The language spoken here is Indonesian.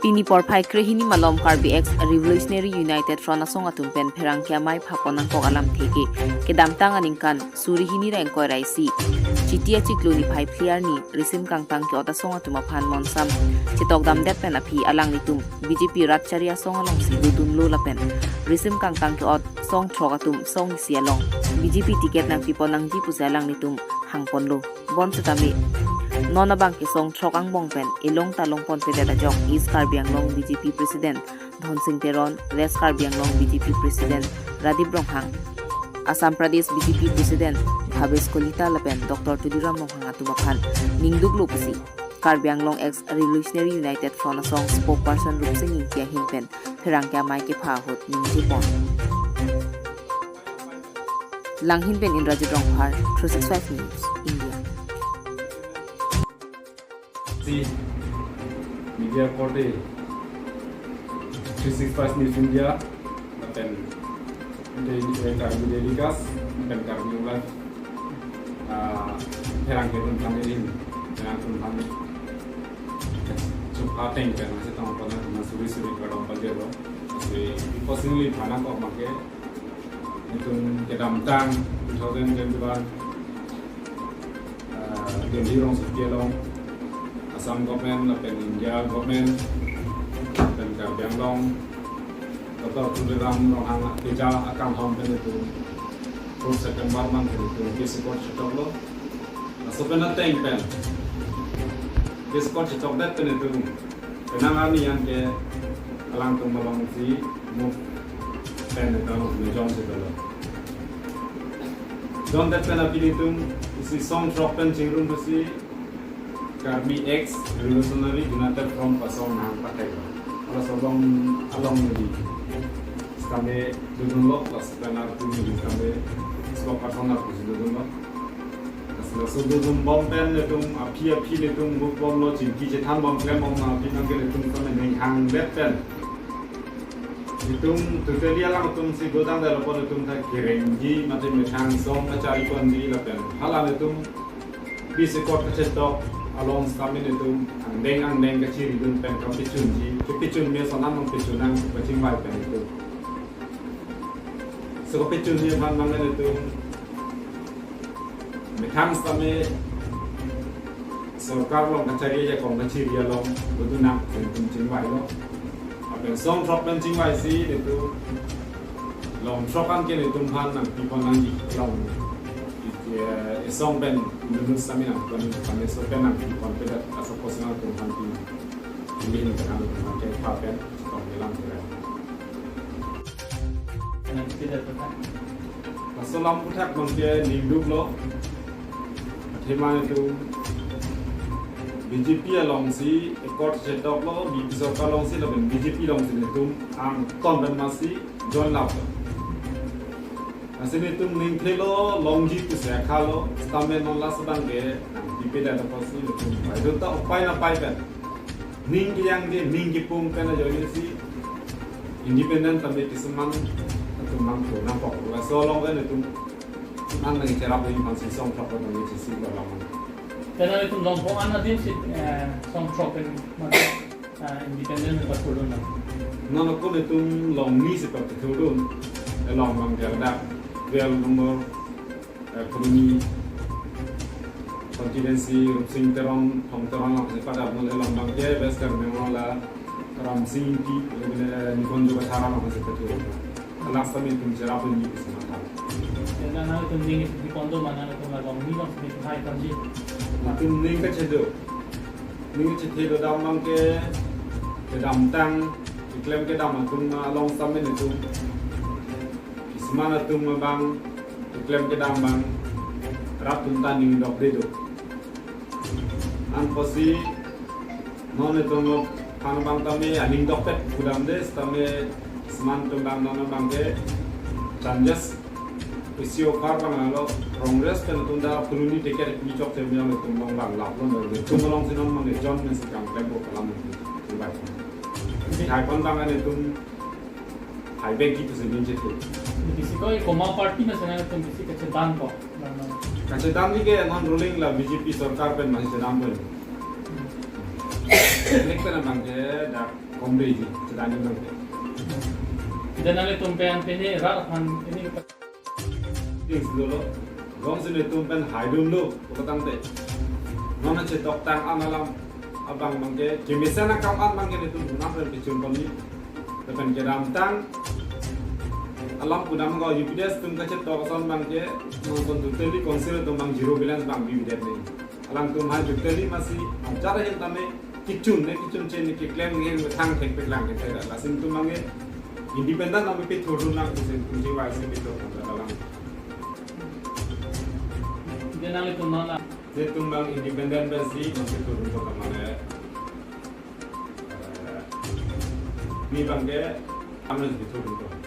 Pini porphai krehini malom Karbi X Revolutionary United Front asong atum pen pherangke amai phaponang kok alamthe kedam tangan ingkan suri hini ra engkoi raisi chitia chikluni phai clear ni Resim kangtang ke ota song atum aphan monsam chitok dam det pen aphi Nelitum BJP ratcharia song along si dudun lo lapen Resim kangtang ke ot song throgatum song si along BJP ticket nang piponang ji pusa Nelitum hangpon lo bon setami Nona bangki song trokang bongpen ilong talong pon pedada jong East Karbi Anglong BJP President Dhon Singh Teron West Karbi Anglong BJP President Radip Ronghang Assam Pradesh BJP President Bhabesh Kolita Lapen Dr. Tudiram Ronghang Atubakhan Ningduk Lupasi Karbi Anglong X Revolutionary United Front asong spokesperson Rupsing Inkia Hinpen pherangke amai kepha hot Ningtipon Lang Hinpen Indrajit Rongphar 365 News India Media Bor-e 365 News India lapen India Karbi Delikas lapen Karbi ulat pherangke tentang ini dengan tentang coba tengkan masih tahu pada suri-suri kadang pajero jadi personally mana kok make itu kedam tang 2021 jadi rong sekian Assam government, lapen India government, lapen Karbi Anglong, Dr. Tudiram Ronghang Beja akan hompen itu, terus September month itu kisikot cetok lo, sebenarnya tengpen, kisikot cetok dat pen itu, penangan yang ke alang tumalong si move pen itu menjom sebelah. John dat pen api itu isi song drop pen cingrum besi. Karbi X Revolutionary United Front pasong nang pakai. Kalau sobong along di kami duduk lo plus penar tu di kami sebab pasong nak tu duduk lo. Kalau duduk bom pen itu api itu bom lo cinti cetan bom klem bom api nangke itu kami nenghang bet pen. Itu tutorial lang itu si godang dalam pon itu tak kirenji macam menghang song macam ikon di lapen. Halan itu bisa kot kecetok along stamin itu andeng kecil itu pen kepicun biasa nama kepicunang kecing baik pen itu so kepicunnya mangan itu mekhang stamin sarkar long kacari aja kong kecil dia long itu nak kecing baik lo apa song drop kecing baik sih itu long dropan kini itu man nang pipon nang long song pen menurut kami nak kami so pen nak konfident asal personal tu nanti ini kami pakai papen kalau bilang kira. Nanti tidak tepat. Asal lampu tak mungkin hidup lo. Tema itu BJP along si ekor setup lo di pisau kalong si lo BJP along si itu ang konten masih John Lapen. Asini tu ningkhe lo longri tu saya kalau stamen nolak sedang ke dipeda dapat sih itu. Itu tak upai na pai kan. Ningki yang dia ningki pun kan jadi si independen tapi diseman atau mampu nampak. So long kan itu mana yang cara beri masih song trok dan itu sih dalam. Karena itu lompong anak dia sih song trok yang independen lepas turun. Nana pun itu longri seperti turun. Long mang jarak. Real nomor ekonomi kontinensi Rupsing Teron Hong Teron lang pada mulai lambang dia besar memang lah ram singki nikon juga cara lang seperti itu. Last time itu cerah pun di sana. Dan anak itu di kondo mana itu nggak longri lah seperti high kanji. Itu ning kecedo dalam lang ke dalam tang iklim ke dalam tu long samen itu. Mana tu membang iklim kedam bang rap tuntan ini dok dedo an posi non itu mo kan bang kami aning dokpet kudam des kami seman tumbang non bang ke changes isio kar bang alo kongres pen tunda puluni tiket bicok temnya itu tumbang bang lapon itu melong sinon mang John mesti kang tempo kalam itu baik hai kon bang itu hai bagi itu sendiri tu किसी को एक coma party में सेना तो किसी के चेतान को कचेतान भी के नॉन रूलिंग ला बीजेपी सरकार पे masih sedang pun Next na bangke dak kombeji sedani bangke. Dan Nelitum pe ini aphan ini Things dulu. Gom sini tumpen haidum lo ukatante. Mana cetok tang amalam abang bangke. Kemisana kaman bangke itu nampen kicun kami. Tepen kedam tang. Alam punam go UPS tum kace tokason bangke. Nonton tuteli konsil tum bang zero balance bang bibidet nih. Alam tum hai tuteli masih cara yang tame kicun chen ni kiklem ni thang thek peklang ke tera lasin tum bangke. Independent nabi pe thorun nang kusin kunci waisi pe to dalam. dan Nelitum nona Dia tumbang independen besi masih turun ke mana? Ni bangke, amnes diturun ke.